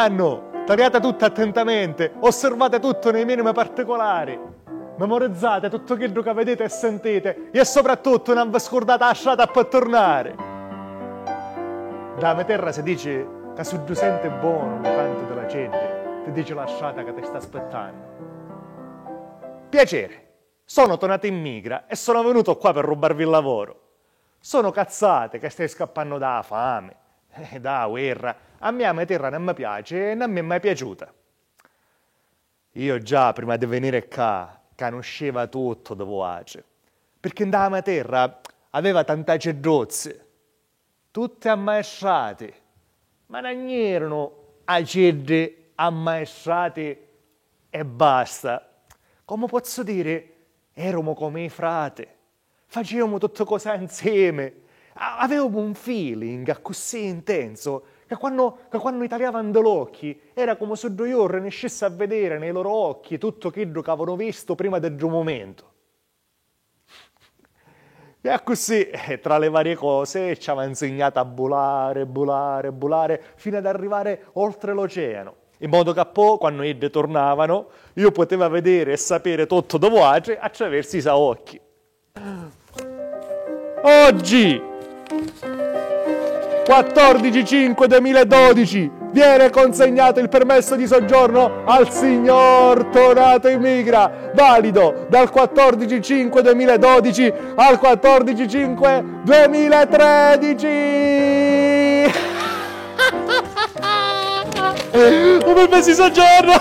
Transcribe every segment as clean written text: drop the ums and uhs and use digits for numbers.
raccomando, tagliate tutto attentamente, osservate tutto nei minimi particolari, memorizzate tutto quello che vedete e sentite e soprattutto non vi scordate la strada per tornare. Da mia terra si dice che se tu senti buono il canto della gente, ti dice la strada che ti sta aspettando. Piacere, sono tornato in migra e sono venuto qua per rubarvi il lavoro. Sono cazzate che stai scappando dalla fame, dalla guerra. A me la mia terra non mi piace e non mi è mai piaciuta. Io già prima di venire qua conosceva tutto da voce, perché nella mia terra aveva tante cedrozze, tutte ammaestrate, ma non erano acedde ammaestrate e basta. Come posso dire, eravamo come i frate, facevamo tutte cose insieme, avevamo un feeling così intenso che quando tagliavano dell'occhi era come se io riuscissi a vedere nei loro occhi tutto quello che avevano visto prima del giù momento. E così, tra le varie cose, ci aveva insegnato a volare, fino ad arrivare oltre l'oceano. In modo che poi, quando essi tornavano, io potevo vedere e sapere tutto dove attraverso i suoi occhi. Oggi, 14/5/2012, viene consegnato il permesso di soggiorno al signor tornato in migra, valido dal 14/5/2012 al 14/5/2013. Un permesso di soggiorno!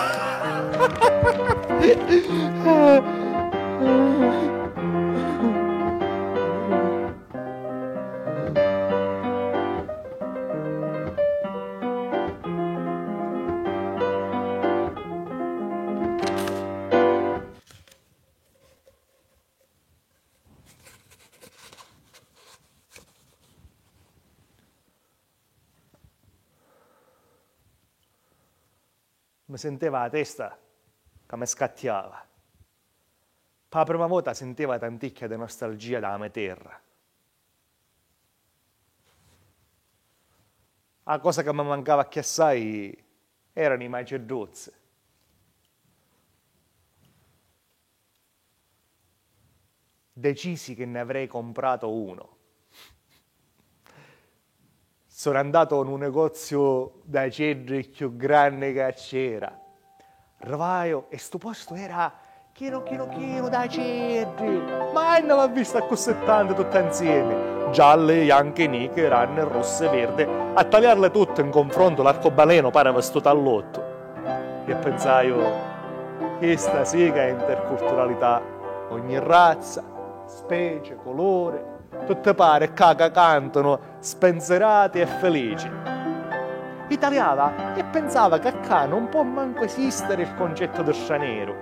Mi sentiva la testa che mi scattiava. Per la prima volta sentiva tanticchia di nostalgia dalla mia terra. La cosa che mi mancava assai erano i macedozze. Decisi che ne avrei comprato uno. Sono andato in un negozio da cedri più grande che c'era. Arrivaio e sto posto era chino da cedri. Mai non l'ho vista così tante tutte insieme. Gialle, bianche, nere, ranne, rosse, verde. A tagliarle tutte in confronto l'arcobaleno pare vestuto all'otto. E pensai, questa sì che è interculturalità. Ogni razza, specie, colore. Tutte pare che cantano spensierati e felici. Italiava e pensava che qua non può manco esistere il concetto del straniero.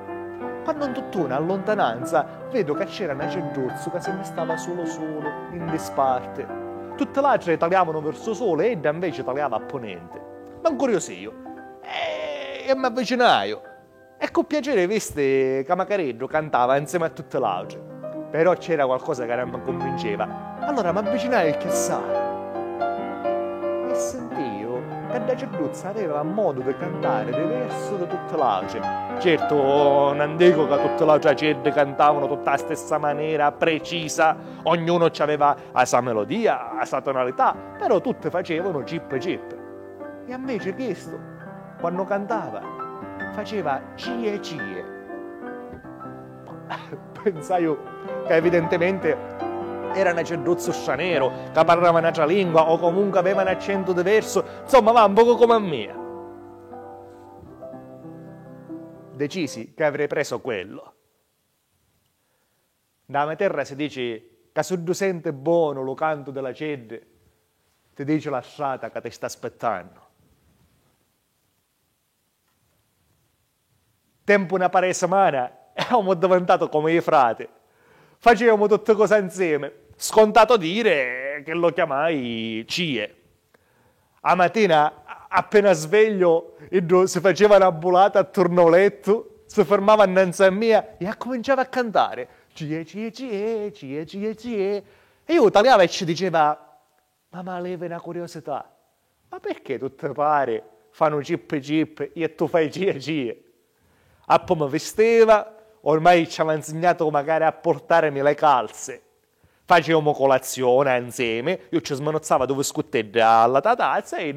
Quando in tutt'una, a lontananza, vedo che c'era una cedruzzo che se ne stava solo, in disparte. Tutte le altre tagliavano verso sole e invece tagliava a ponente. Ma incuriosio. E mi avvicinai. E con piacere viste che Macareggio cantava insieme a tutte le altre. Però c'era qualcosa che non mi convinceva. Allora mi avvicinai al chiassare e sentivo che da cedruzza aveva un modo di cantare diverso da tutte le altre. Certo, non dico che tutte le altre cedre cantavano tutta la stessa maniera, precisa, ognuno aveva la sua melodia, la sua tonalità, però tutte facevano cip. E invece questo, quando cantava, faceva cie. Pensai che evidentemente era una cedruzzo straniero, che parlava un'altra lingua o comunque aveva un accento diverso, insomma va un poco come a mia. Decisi che avrei preso quello. Da mia terra si dice che se tu senti buono lo canto della cedre, ti dice la strada che ti sta aspettando. Tempo una paio di settimane eravamo diventato come i frati. Facevamo tutte cose insieme. Scontato dire che lo chiamai cie. A mattina, appena sveglio, si faceva una bulata attorno al letto, si fermava innanzi a mia e cominciava a cantare. Cie. E io tagliava e ci diceva, ma leva una curiosità. Ma perché tu ti pare fanno cip cip e tu fai cie cie. A poi mi vesteva, ormai ci aveva insegnato magari a portarmi le calze. Facevamo colazione insieme, io ci smanuzzava dove scuttedda alla tatazza e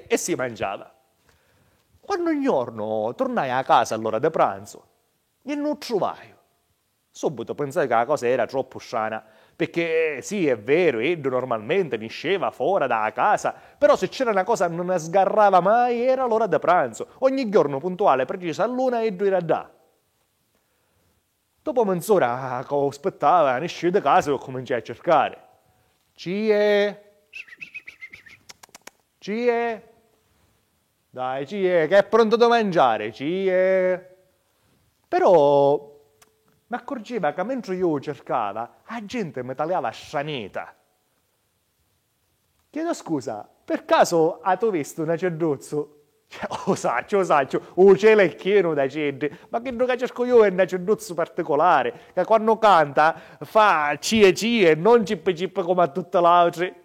e si mangiava. Quando un giorno tornai a casa all'ora di pranzo e non trovai. Subito pensai che la cosa era troppo strana, perché sì, è vero, Edo normalmente nisceva fuori da casa, però se c'era una cosa che non ne sgarrava mai era l'ora di pranzo. Ogni giorno puntuale, precisa all'una, Edo era là. Dopo mezz'ora che aspettava, esci da casa e cominciai a cercare. Cie? Cie? Dai, Cie, che è pronto da mangiare, Cie? Però mi accorgeva che mentre io cercava, la gente mi tagliava scianeta. Chiedo scusa, per caso hai visto una cerduzzo? O saccio, o cielo è pieno da gente, ma che non cerco io è una cerduzzo particolare, che quando canta fa cie, non cip cip come a tutte le altre.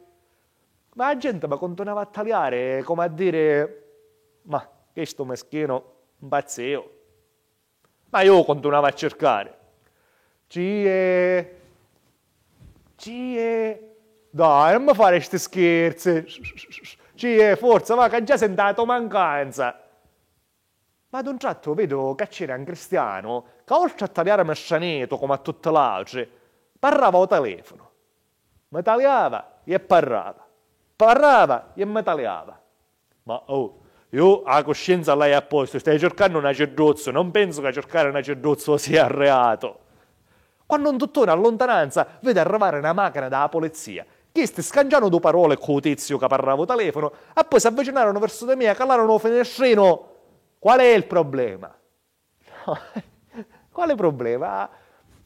Ma la gente mi continuava a tagliare, come a dire, ma che sto meschino, impazzio. Ma io continuavo a cercare. Cie, dai, non mi fare questi scherzi. Cie, forza, va, che già sentato mancanza. Ma ad un tratto vedo che c'era un cristiano che oltre a tagliare il scianeto come a tutte le altre, parlava al telefono. Mi tagliava e parlava. Parlava e mi tagliava. Ma io a coscienza lei a posto, stai cercando una cerduzzo, non penso che cercare una cerduzzo sia reato. Quando un dottore a lontananza vede arrivare una macchina dalla polizia, che sti scangiano due parole con il tizio che parlava al telefono, e poi si avvicinarono verso di me e calarono il finestrino. Qual è il problema? Quale problema?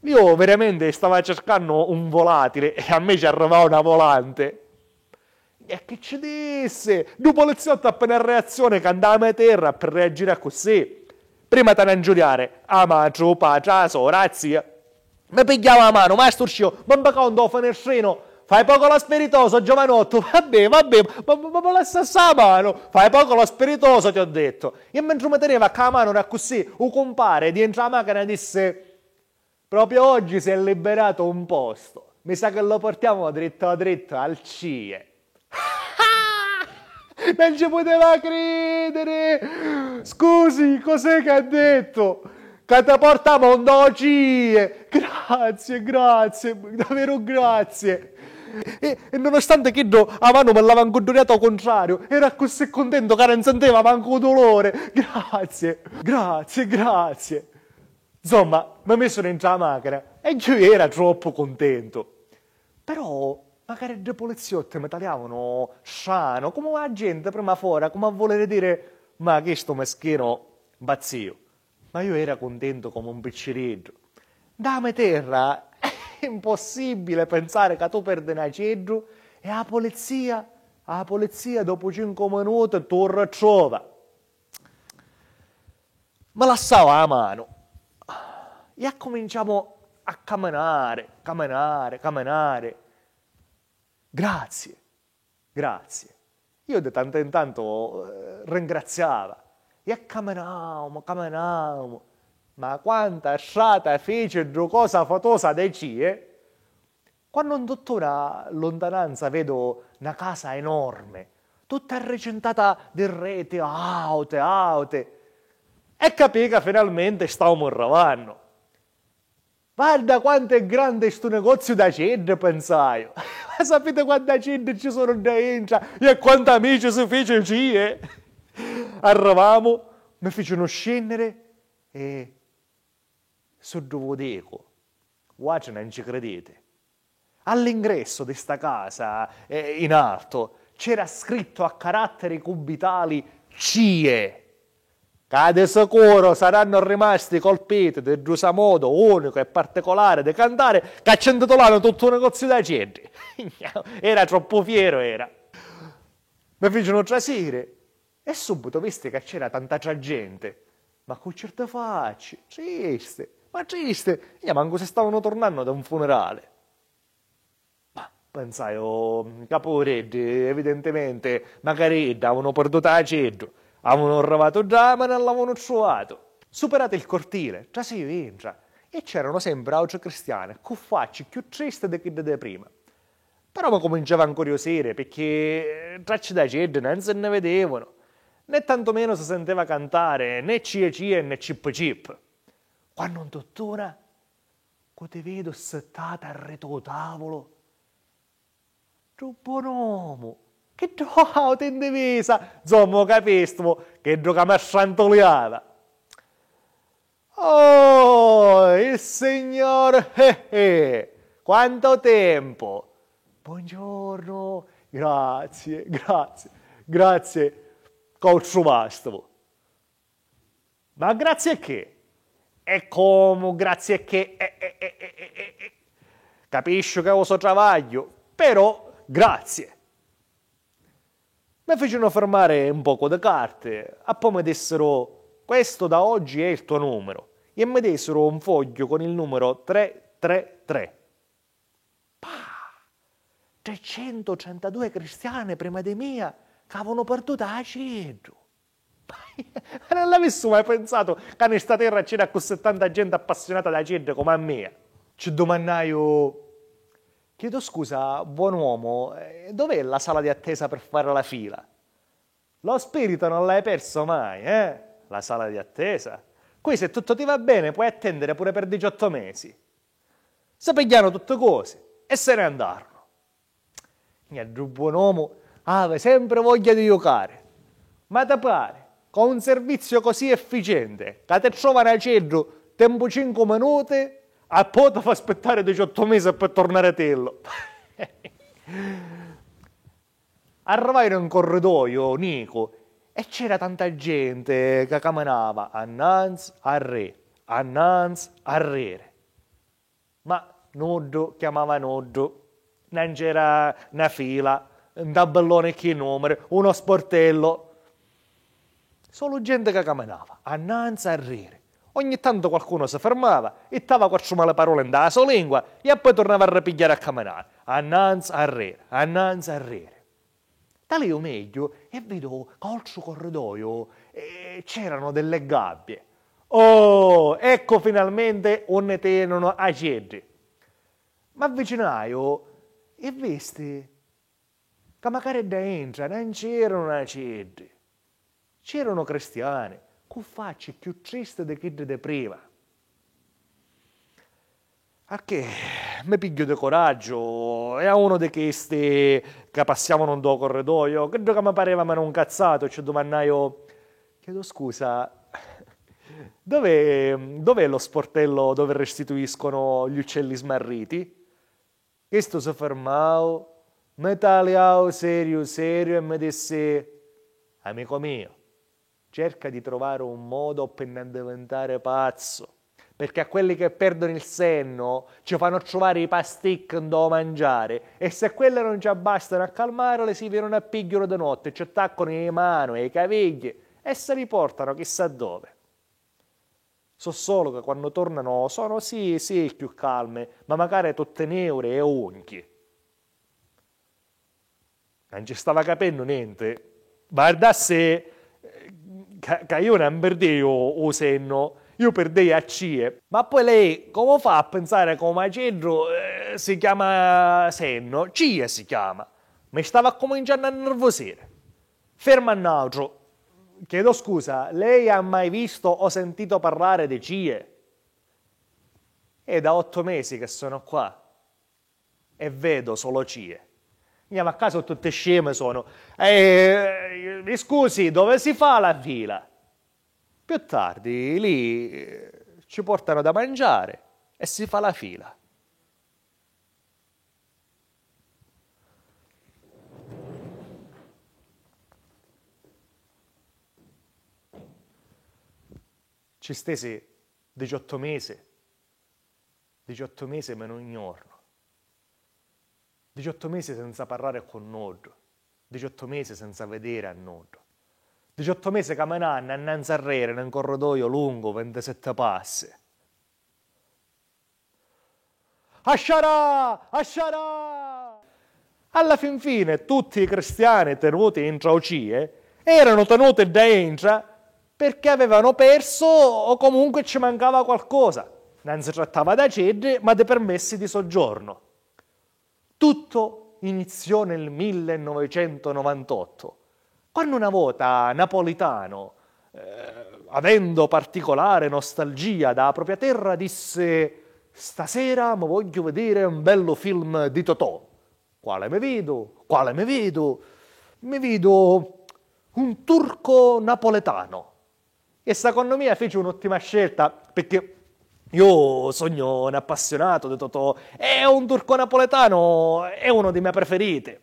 Io veramente stavo cercando un volatile e a me ci arrivava una volante. E che ci disse? Due poliziotti appena in reazione che andavamo a terra per reagire a così. Prima di non giuriare, madre, padre, razia. Mi pigliava la mano, ma storcio, ma conto il finestrino. Fai poco lo spiritoso, giovanotto. Vabbè, ma lascia la mano. Fai poco lo spiritoso, ti ho detto. E mentre mi teneva con la mano era così, un compare dentro la macchina disse: proprio oggi si è liberato un posto. Mi sa che lo portiamo dritto al CIE. Non ci poteva credere. Scusi, cos'è che ha detto? Che ti portiamo un CIE. Grazie, davvero grazie. E nonostante che a mano me l'aveva incontrato al contrario, era così contento che non sentiva manco dolore. Grazie. Insomma, mi ha messo dentro la macchina e io era troppo contento. Però magari dei poliziotti mi tagliavano strano, come la gente prima fuori, come a voler dire, ma che sto meschino bazzio. Ma io era contento come un piccirillo. Dame terra, è impossibile pensare che tu perdi una cedro e la polizia dopo 5 minuti torna a trova. Me lasciava la mano e cominciamo a camminare. Grazie. Io di tanto in tanto ringraziava e camminavamo. Ma quanta strada fece cosa fatosa dei CIE? Quando un dottore a lontananza vedo una casa enorme, tutta arrecintata di reti alte, e capì che finalmente stavamo arrivando. Guarda quanto è grande sto negozio da cedro, pensai. Ma sapete quanta gente ci sono dentro e quanti amici si fece CIE? Arrivavamo, mi fecero scendere e sottovodeco, guarda non ci credete, all'ingresso di sta casa in alto c'era scritto a caratteri cubitali CIE, che di sicuro saranno rimasti colpiti del giusto modo unico e particolare di cantare che ci intitolavano tutto un negozio da cedri. Era troppo fiero, era. Mi fecero trasire e subito visti che c'era tanta gente, ma con certe facce, triste, io manco se stavano tornando da un funerale. Ma pensai, caporeddi, evidentemente, magari avevano perduto la cedro, avevano trovato già, ma non l'avevano trovato. Superato il cortile, già si entra, e c'erano sempre altri cristiani, con facce più tristi di quelli di prima. Però mi cominciava a incuriosire, perché tracce da cedro non se ne vedevano, né tantomeno si sentiva cantare, né cia né cip cip. Quando un dottore, che ti vedo settata al retro tavolo, troppo uomo, che droga ti indivisa, insomma capisto che droga mi sciantoliava. Oh, il signor, quanto tempo! Buongiorno, grazie, coach Vastovo. Ma grazie a che? E come, grazie a che? Capisco che ho so travaglio, però grazie. Mi fecero fermare un poco di carte, e poi mi dissero, questo da oggi è il tuo numero, e mi dessero un foglio con il numero 333. 332 cristiani prima di mia che avevano perduto la cedro. Non l'avessi mai pensato che in questa terra c'era così tanta gente appassionata da cedro come a me. Ci domandai, chiedo scusa, buon uomo, dov'è la sala di attesa per fare la fila? Lo spirito non l'hai perso mai, eh? La sala di attesa? Qui se tutto ti va bene puoi attendere pure per 18 mesi. Si pigliano tutte cose e se ne andarono. Il buon uomo aveva sempre voglia di giocare. Ma te pare, con un servizio così efficiente, che ti trovano a cedro tempo 5 minuti, e poi ti fa aspettare 18 mesi per tornare a tello. Arrivai in un corridoio, Nico, e c'era tanta gente che camminava annanzi a re, annanzi a re. Ma nudo chiamava nudo. Non c'era una fila, un tabellone che numeri, uno sportello. Solo gente che camminava, annanzi a rire. Ogni tanto qualcuno si fermava e stava quattro male parole in la sua lingua e poi tornava a ripigliare a camminare. Annanzi a rire, annanzi a rire. Da lì o meglio e vedo che oltre corridoio c'erano delle gabbie. Oh, ecco finalmente un tengono a cedri. Ma avvicinaio e vesti che magari da entra non c'erano una cedri. C'erano cristiani con facce più tristi di quelli di prima. Perché mi piglio di coraggio e a uno di questi che passavano un do corridoio, credo che mi pareva ma non cazzato, ci domandai, chiedo scusa, dov'è lo sportello dove restituiscono gli uccelli smarriti? Questo si fermò, mi tagliò serio e mi disse, amico mio, cerca di trovare un modo per non diventare pazzo, perché a quelli che perdono il senno ci fanno trovare i pasticchi da mangiare e se quelle non ci bastano a calmarle si viene a pigliare di notte, ci attaccano le mani e i cavigli e se li portano chissà dove. So solo che quando tornano sono sì più calme, ma magari tutte neure e unchi. Non ci stava capendo niente. Guarda se che io non perdevo o senno, io perdei a CIE. Ma poi lei come fa a pensare che un macedro si chiama senno? CIE si chiama. Mi stava cominciando a nervosire. Ferma un altro. Chiedo scusa, lei ha mai visto o sentito parlare di CIE? È da 8 mesi che sono qua e vedo solo CIE. Andiamo a casa tutte sceme sono. Mi scusi, dove si fa la fila? Più tardi, lì ci portano da mangiare e si fa la fila. Ci stesi 18 mesi meno un giorno. 18 mesi senza parlare con noi, 18 mesi senza vedere a noi, 18 mesi camminando annanzi a rere in un corridoio lungo 27 passi. Asciarà! Asciarà! Alla fin fine tutti i cristiani tenuti in traucie erano tenuti da Intra perché avevano perso o comunque ci mancava qualcosa. Non si trattava da cedri, ma di permessi di soggiorno. Tutto iniziò nel 1998, quando una volta Napolitano, avendo particolare nostalgia dalla propria terra, disse: «Stasera mi voglio vedere un bello film di Totò». Quale mi vedo? Quale mi vedo? Mi vedo un turco napoletano. E secondo me fece un'ottima scelta, perché io sogno un appassionato di Totò e un turco napoletano è uno dei miei preferiti.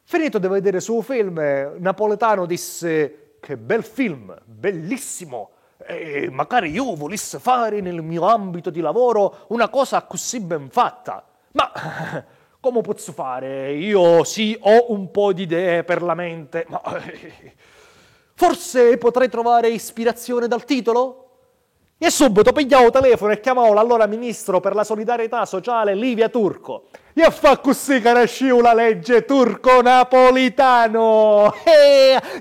Finito di vedere il suo film, Napoletano disse: «Che bel film, bellissimo! E magari io volessi fare nel mio ambito di lavoro una cosa così ben fatta. Ma come posso fare? Io sì, ho un po' di idee per la mente, ma forse potrei trovare ispirazione dal titolo?» E subito pigliavo il telefono e chiamavo l'allora ministro per la solidarietà sociale Livia Turco. E fa così che nasciu la legge turco-napolitano,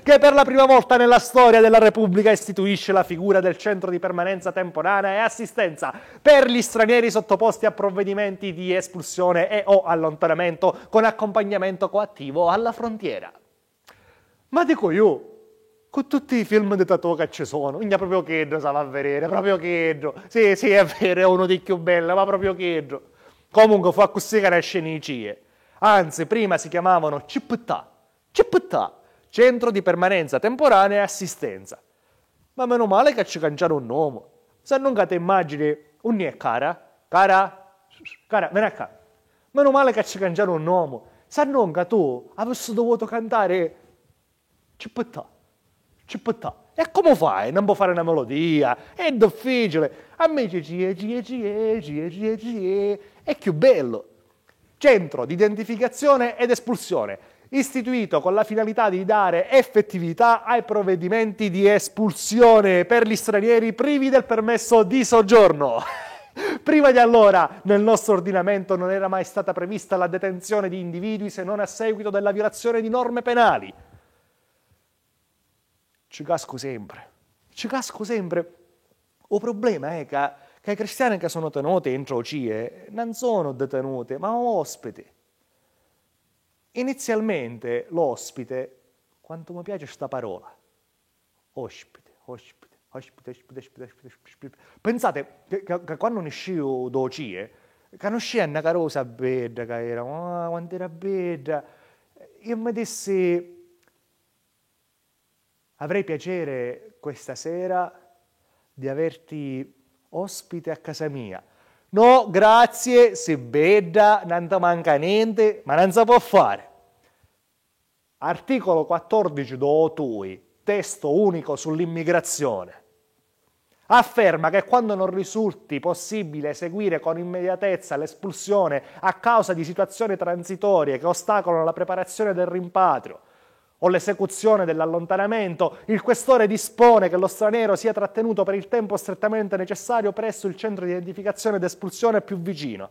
che per la prima volta nella storia della Repubblica istituisce la figura del centro di permanenza temporanea e assistenza per gli stranieri sottoposti a provvedimenti di espulsione e o allontanamento con accompagnamento coattivo alla frontiera. Ma dico io, con tutti i film di Totò che ci sono, non è proprio che sa va a vedere, proprio che sì, è vero, è uno dei più belli, ma proprio che comunque fa così che nasce nei CIE. Anzi, prima si chiamavano CPTA, Centro di Permanenza Temporanea e Assistenza. Ma meno male che ci cangiano un nome. Se non che ti immagini, un è cara, vieni qua. Meno male che ci cangiano un nome. Se non che tu avessi dovuto cantare CPTA. E come fai? Non puoi fare una melodia, è difficile. A me è più bello. Centro di identificazione ed espulsione, istituito con la finalità di dare effettività ai provvedimenti di espulsione per gli stranieri privi del permesso di soggiorno. Prima di allora, nel nostro ordinamento non era mai stata prevista la detenzione di individui se non a seguito della violazione di norme penali. Ci casco sempre. Il problema è che i cristiani che sono tenuti in traucie non sono detenuti, ma ospiti. Inizialmente l'ospite, quanto mi piace sta parola, ospite. Pensate che quando uscivo da CIE, che non uscì una cosa bella che era, quanto era bella, io mi dissi: avrei piacere questa sera di averti ospite a casa mia. No, grazie, si bella, non ti manca niente, ma non si può fare. Articolo 14 do TUI, testo unico sull'immigrazione, afferma che quando non risulti possibile eseguire con immediatezza l'espulsione a causa di situazioni transitorie che ostacolano la preparazione del rimpatrio o l'esecuzione dell'allontanamento, il questore dispone che lo straniero sia trattenuto per il tempo strettamente necessario presso il centro di identificazione ed espulsione più vicino.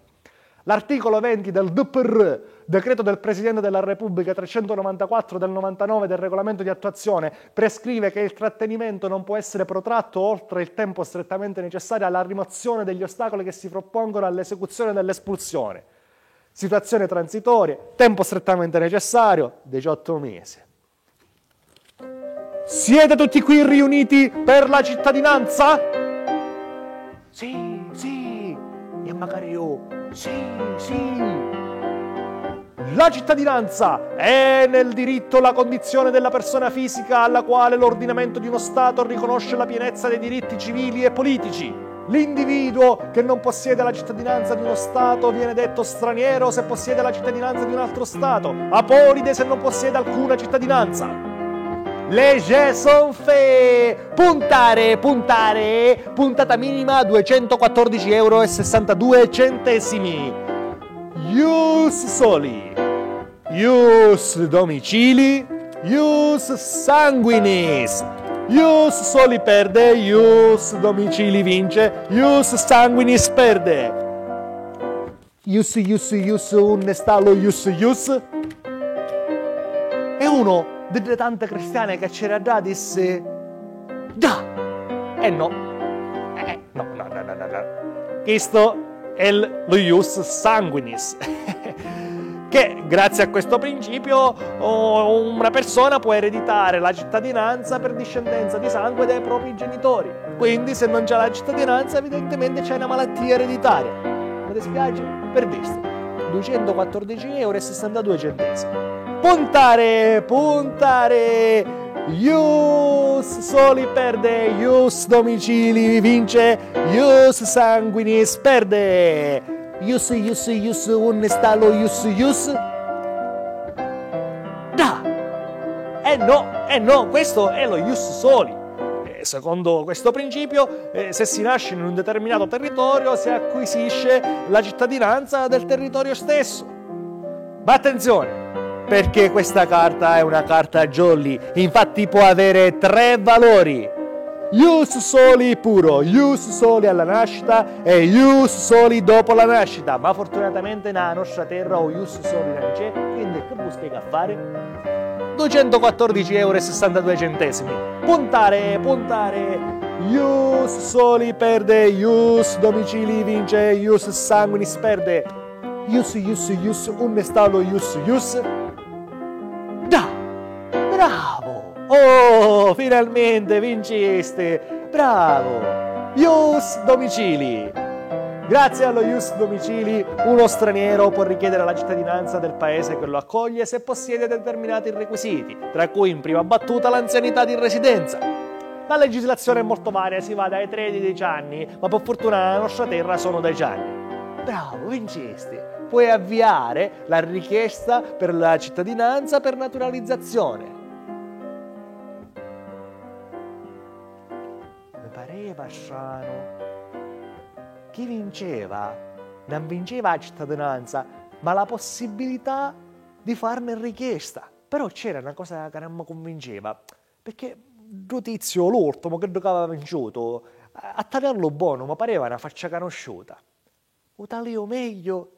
L'articolo 20 del DPR, decreto del Presidente della Repubblica 394 del 99 del regolamento di attuazione, prescrive che il trattenimento non può essere protratto oltre il tempo strettamente necessario alla rimozione degli ostacoli che si propongono all'esecuzione dell'espulsione. Situazione transitoria, tempo strettamente necessario, 18 mesi. Siete tutti qui riuniti per la cittadinanza? Sì, e magari io, sì. La cittadinanza è nel diritto la condizione della persona fisica alla quale l'ordinamento di uno Stato riconosce la pienezza dei diritti civili e politici. L'individuo che non possiede la cittadinanza di uno Stato viene detto straniero se possiede la cittadinanza di un altro Stato, apolide se non possiede alcuna cittadinanza. Legge son fe! Puntare! Puntata minima 214,62 €. Ius soli, ius domicili, ius sanguinis. Ius soli perde, ius domicili vince, ius sanguinis perde. Ius, un stallo ius. E uno delle tante cristiane che c'era già disse, già, e no. No. Questo è lo ius sanguinis. Che grazie a questo principio una persona può ereditare la cittadinanza per discendenza di sangue dai propri genitori. Quindi se non c'è la cittadinanza evidentemente c'è una malattia ereditaria. Mi dispiace? Perdiste. 214,62 €. Puntare. Ius soli perde, ius domicili vince, ius sanguinis perde. Ius, un stallo ius. Da! No, questo è lo ius soli. Secondo questo principio, se si nasce in un determinato territorio, si acquisisce la cittadinanza del territorio stesso. Ma attenzione! Perché questa carta è una carta jolly, infatti può avere 3 valori. Ius soli puro, ius soli alla nascita e ius soli dopo la nascita. Ma fortunatamente nella nostra terra o ius soli non c'è, quindi che vi spiega a fare? 214,62 €. Puntare. Ius soli perde, ius domicili vince, ius sanguinis perde. Ius, un stallo ius. Da! Bravo! Oh, finalmente vinciste! Bravo! Ius domicili! Grazie allo ius domicili, uno straniero può richiedere la cittadinanza del paese che lo accoglie se possiede determinati requisiti, tra cui in prima battuta l'anzianità di residenza. La legislazione è molto varia, si va dai 3 ai 10 anni, ma per fortuna nella nostra terra sono 10 anni. Bravo, vincesti! Puoi avviare la richiesta per la cittadinanza per naturalizzazione. Mi pareva strano. Chi vinceva non vinceva la cittadinanza, ma la possibilità di farne richiesta. Però c'era una cosa che non mi convinceva, perché il tizio, l'ultimo che aveva vinciuto, a tagliarlo buono mi pareva una faccia conosciuta. O talio meglio,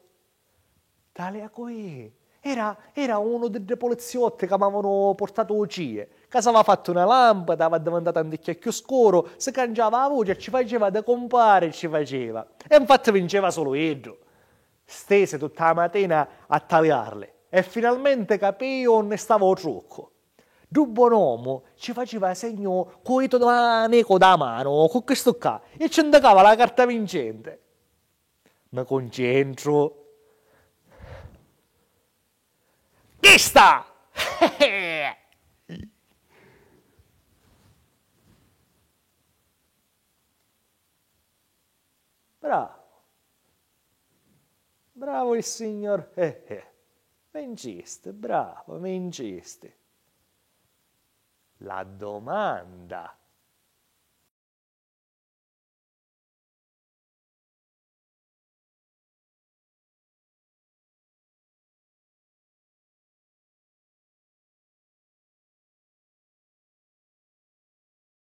tale qui. Era uno dei poliziotti che mi avevano portato ucie. Che aveva fatto una lampada, aveva diventato un vecchio scuro, si cangiava la voce, ci faceva da compare, ci faceva. E infatti vinceva solo Edro. Stese tutta la mattina a tagliarle e finalmente capì dove stava il trucco. Il buon uomo ci faceva segno coito da neco da mano, con questo qua, e ci indicava la carta vincente. Mi concentro. Chi sta? Bravo. Bravo il signor. Vinciste, bravo, vinciste. La domanda